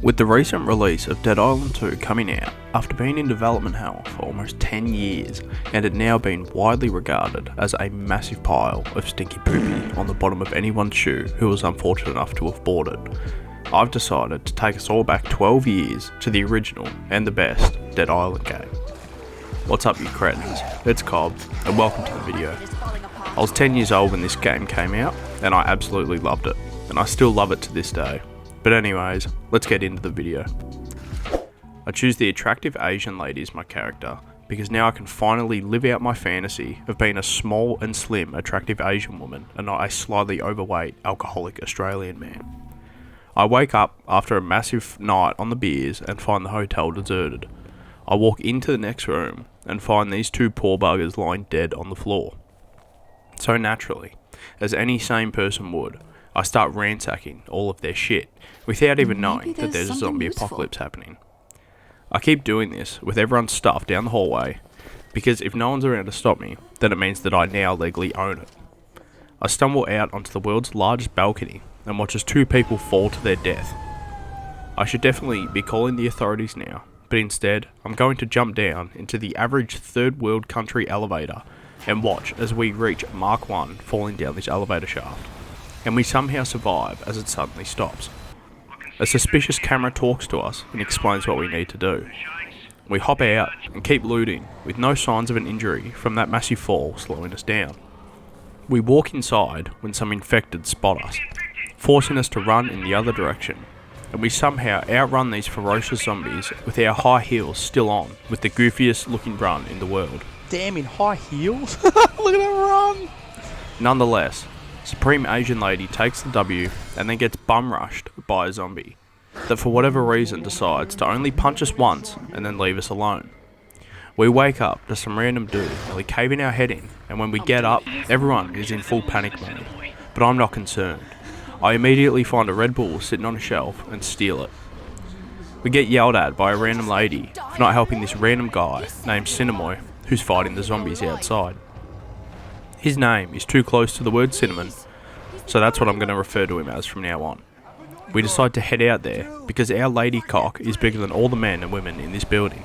With the recent release of Dead Island 2 coming out after being in development hell for almost 10 years and it now being widely regarded as a massive pile of stinky poopy on the bottom of anyone's shoe who was unfortunate enough to have bought it, I've decided to take us all back 12 years to the original and the best Dead Island game. What's up you cretins, it's Cobb and welcome to the video. I was 10 years old when this game came out and I absolutely loved it, and I still love it to this day. But anyways, let's get into the video. I choose the attractive Asian lady as my character because now I can finally live out my fantasy of being a small and slim attractive Asian woman and not a slightly overweight alcoholic Australian man. I wake up after a massive night on the beers and find the hotel deserted. I walk into the next room and find these two poor buggers lying dead on the floor. So naturally, as any sane person would, I start ransacking all of their shit without even knowing that there's a zombie apocalypse happening. I keep doing this with everyone's stuff down the hallway because if no one's around to stop me, then it means that I now legally own it. I stumble out onto the world's largest balcony and watch as two people fall to their death. I should definitely be calling the authorities now, but instead I'm going to jump down into the average third world country elevator and watch as we reach Mark 1 falling down this elevator shaft. And we somehow survive as it suddenly stops. A suspicious camera talks to us and explains what we need to do. We hop out and keep looting with no signs of an injury from that massive fall slowing us down. We walk inside when some infected spot us, forcing us to run in the other direction, and we somehow outrun these ferocious zombies with our high heels still on with the goofiest looking run in the world. Damn, in high heels? Look at that run! Nonetheless, Supreme Asian Lady takes the W and then gets bum rushed by a zombie that for whatever reason decides to only punch us once and then leave us alone. We wake up to some random dude nearly caving our head in, and when we get up, everyone is in full panic mode, but I'm not concerned. I immediately find a Red Bull sitting on a shelf and steal it. We get yelled at by a random lady for not helping this random guy named Cinnamon who's fighting the zombies outside. His name is too close to the word cinnamon, so that's what I'm going to refer to him as from now on. We decide to head out there because our lady cock is bigger than all the men and women in this building.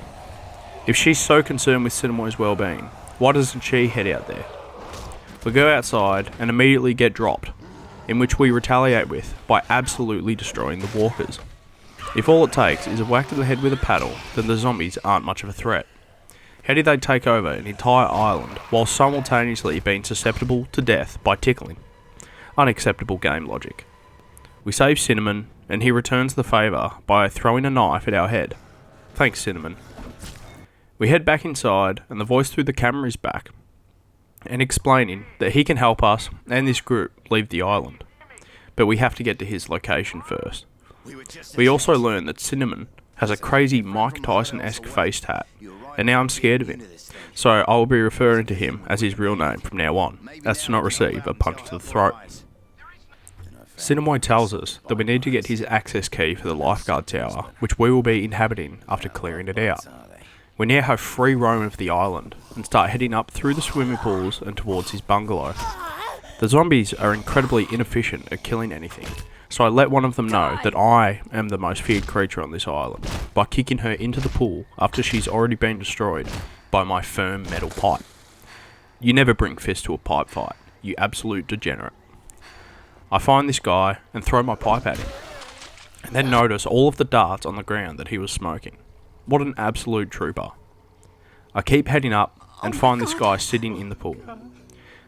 If she's so concerned with Cinnamon's well-being, why doesn't she head out there? We go outside and immediately get dropped, in which we retaliate with by absolutely destroying the walkers. If all it takes is a whack to the head with a paddle, then the zombies aren't much of a threat. How did they take over an entire island while simultaneously being susceptible to death by tickling? Unacceptable game logic. We save Cinnamon, and he returns the favour by throwing a knife at our head. Thanks, Cinnamon. We head back inside, and the voice through the camera is back, and explaining that he can help us and this group leave the island. But we have to get to his location first. We also learn that Cinnamon has a crazy Mike Tyson-esque face tat, and now I'm scared of him, so I will be referring to him as his real name from now on, as to not receive a punch to the throat. Cinnamon tells us that we need to get his access key for the lifeguard tower, which we will be inhabiting after clearing it out. We now have free roam of the island, and start heading up through the swimming pools and towards his bungalow. The zombies are incredibly inefficient at killing anything, so I let one of them know that I am the most feared creature on this island by kicking her into the pool after she's already been destroyed by my firm metal pipe. You never bring fists to a pipe fight, you absolute degenerate. I find this guy and throw my pipe at him, and then notice all of the darts on the ground that he was smoking. What an absolute trooper. I keep heading up and find this guy sitting in the pool.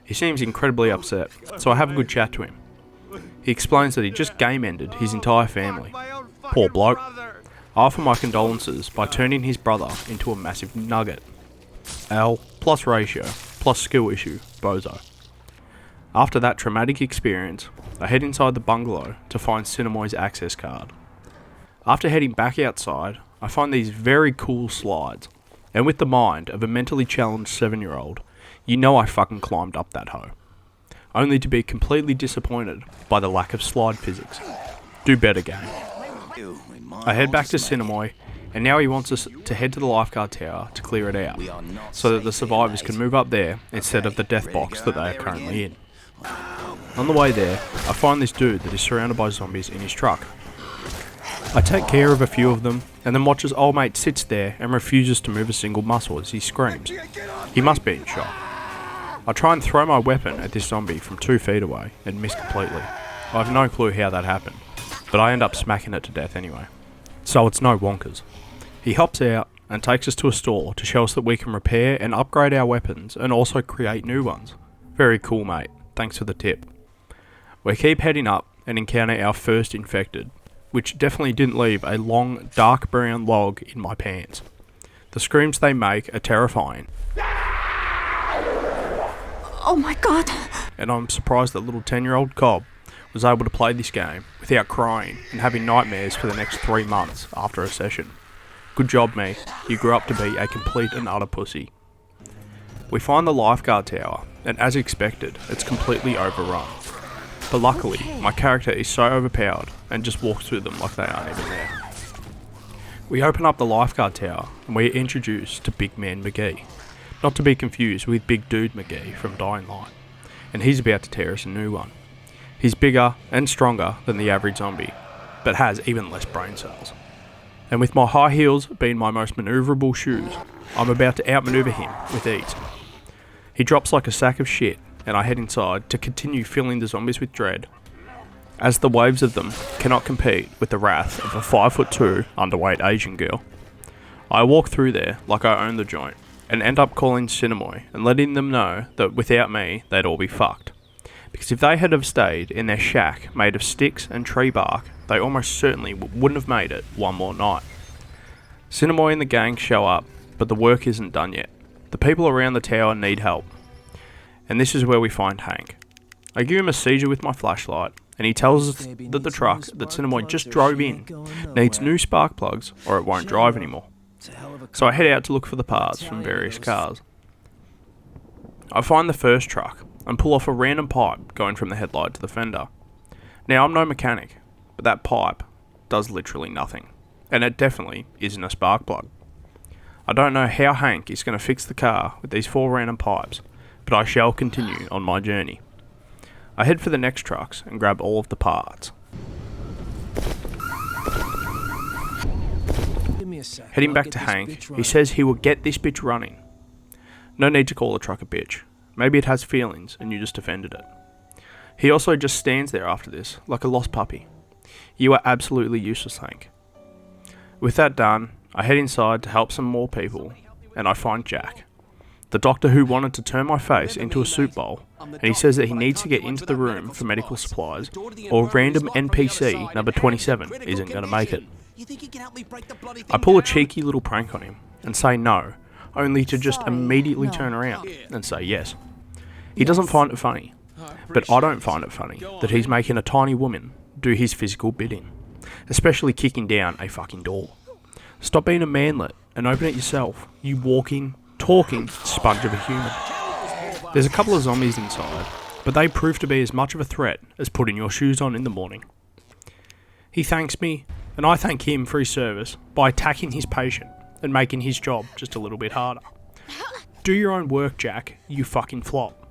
He seems incredibly upset, so I have a good chat to him. He explains that he just game ended his entire family. Poor bloke. I offer my condolences by turning his brother into a massive nugget. L plus ratio plus skill issue, bozo. After that traumatic experience, I head inside the bungalow to find Cinnamon's access card. After heading back outside, I find these very cool slides, and with the mind of a mentally challenged 7-year-old, you know I fucking climbed up that hoe. Only to be completely disappointed by the lack of slide physics. Do better, game. I head back to Cinnamon, and now he wants us to head to the lifeguard tower to clear it out, so that the survivors can move up there instead of the death box that they are currently in. On the way there, I find this dude that is surrounded by zombies in his truck. I take care of a few of them, and then watch as old mate sits there and refuses to move a single muscle as he screams. He must be in shock. I try and throw my weapon at this zombie from 2 feet away and miss completely. I have no clue how that happened, but I end up smacking it to death anyway. So it's no wonkers. He hops out and takes us to a store to show us that we can repair and upgrade our weapons and also create new ones. Very cool, mate. Thanks for the tip. We keep heading up and encounter our first infected, which definitely didn't leave a long dark brown log in my pants. The screams they make are terrifying. Oh my god! And I'm surprised that little 10-year-old Cobb was able to play this game without crying and having nightmares for the next 3 months after a session. Good job, me. You grew up to be a complete and utter pussy. We find the lifeguard tower, and as expected, it's completely overrun. But luckily, my character is so overpowered and just walks through them like they aren't even there. We open up the lifeguard tower and we are introduced to Big Man McGee. Not to be confused with Big Dude McGee from Dying Light. And he's about to tear us a new one. He's bigger and stronger than the average zombie, but has even less brain cells. And with my high heels being my most manoeuvrable shoes, I'm about to outmaneuver him with ease. He drops like a sack of shit, and I head inside to continue filling the zombies with dread, as the waves of them cannot compete with the wrath of a 5'2" underweight Asian girl. I walk through there like I own the joint, and end up calling Cinemoy and letting them know that without me, they'd all be fucked. Because if they had have stayed in their shack made of sticks and tree bark, they almost certainly wouldn't have made it one more night. Cinemoy and the gang show up, but the work isn't done yet. The people around the tower need help. And this is where we find Hank. I give him a seizure with my flashlight, and he tells us that the truck that Cinemoy just drove in needs new spark plugs or it won't drive anymore. So I head out to look for the parts from various cars. I find the first truck and pull off a random pipe going from the headlight to the fender. Now I'm no mechanic, but that pipe does literally nothing, and it definitely isn't a spark plug. I don't know how Hank is going to fix the car with these 4 random pipes, but I shall continue on my journey. I head for the next trucks and grab all of the parts. Heading back to Hank, he says he will get this bitch running. No need to call the truck a bitch. Maybe it has feelings and you just offended it. He also just stands there after this, like a lost puppy. You are absolutely useless, Hank. With that done, I head inside to help some more people, and I find Jack, the doctor who wanted to turn my face into a soup bowl, and he says that he needs to get into the room for medical supplies, or random NPC number 27 isn't going to make it. I pull a cheeky little prank on him and say no, only to just immediately turn around and say yes. He doesn't find it funny, but I don't find it funny that he's making a tiny woman do his physical bidding, especially kicking down a fucking door. Stop being a manlet and open it yourself, you walking, talking sponge of a human. There's a couple of zombies inside, but they prove to be as much of a threat as putting your shoes on in the morning. He thanks me, and I thank him for his service by attacking his patient and making his job just a little bit harder. Do your own work, Jack, you fucking flop.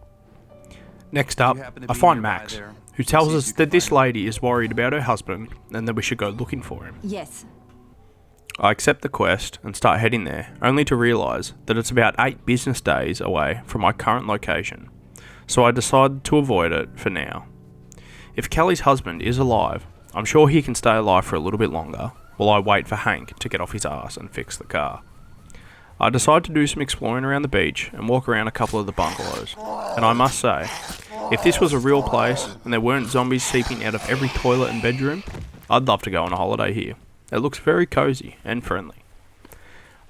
Next up, I find Max, who tells us that this lady is worried about her husband and that we should go looking for him. Yes. I accept the quest and start heading there, only to realise that it's about 8 business days away from my current location, so I decide to avoid it for now. If Kelly's husband is alive, I'm sure he can stay alive for a little bit longer, while I wait for Hank to get off his ass and fix the car. I decide to do some exploring around the beach and walk around a couple of the bungalows, and I must say, if this was a real place and there weren't zombies seeping out of every toilet and bedroom, I'd love to go on a holiday here. It looks very cosy and friendly.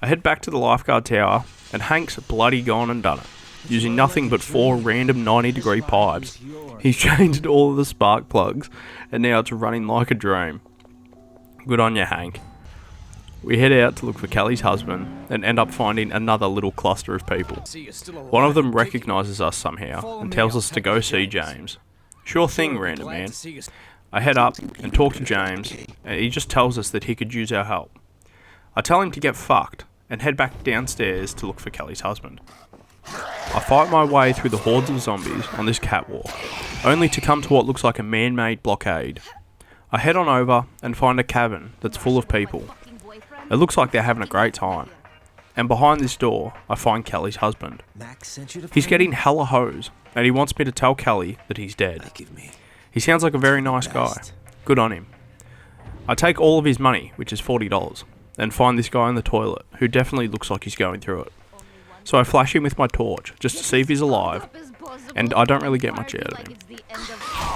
I head back to the lifeguard tower, and Hank's bloody gone and done it. Using nothing but 4 random 90-degree pipes, he's changed all of the spark plugs, and now it's running like a dream. Good on you, Hank. We head out to look for Kelly's husband, and end up finding another little cluster of people. One of them recognises us somehow, and tells us to go see James. Sure thing, random man. I head up and talk to James, and he just tells us that he could use our help. I tell him to get fucked, and head back downstairs to look for Kelly's husband. I fight my way through the hordes of zombies on this catwalk, only to come to what looks like a man-made blockade. I head on over and find a cabin that's full of people. It looks like they're having a great time. And behind this door, I find Kelly's husband. He's getting hella hose, and he wants me to tell Kelly that he's dead. He sounds like a very nice guy. Good on him. I take all of his money, which is $40, and find this guy in the toilet, who definitely looks like he's going through it. So I flash him with my torch, just to see if he's alive, and I don't really get much out of him.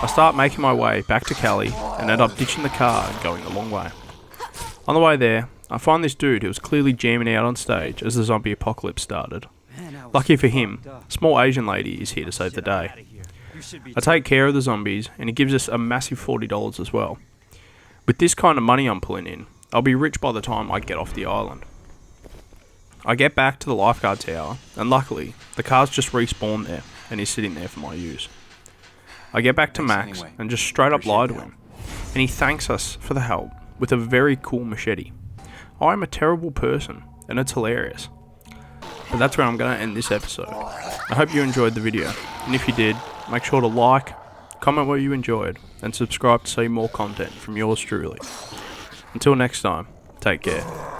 I start making my way back to Kelly, and end up ditching the car and going the long way. On the way there, I find this dude who was clearly jamming out on stage as the zombie apocalypse started. Lucky for him, small Asian lady is here to save the day. I take care of the zombies, and he gives us a massive $40 as well. With this kind of money I'm pulling in, I'll be rich by the time I get off the island. I get back to the lifeguard tower, and luckily, the car's just respawned there, and he's sitting there for my use. I get back to Max, and just straight up lie to him, and he thanks us for the help with a very cool machete. I'm a terrible person, and it's hilarious. But that's where I'm going to end this episode. I hope you enjoyed the video, and if you did, make sure to like, comment what you enjoyed, and subscribe to see more content from yours truly. Until next time, take care.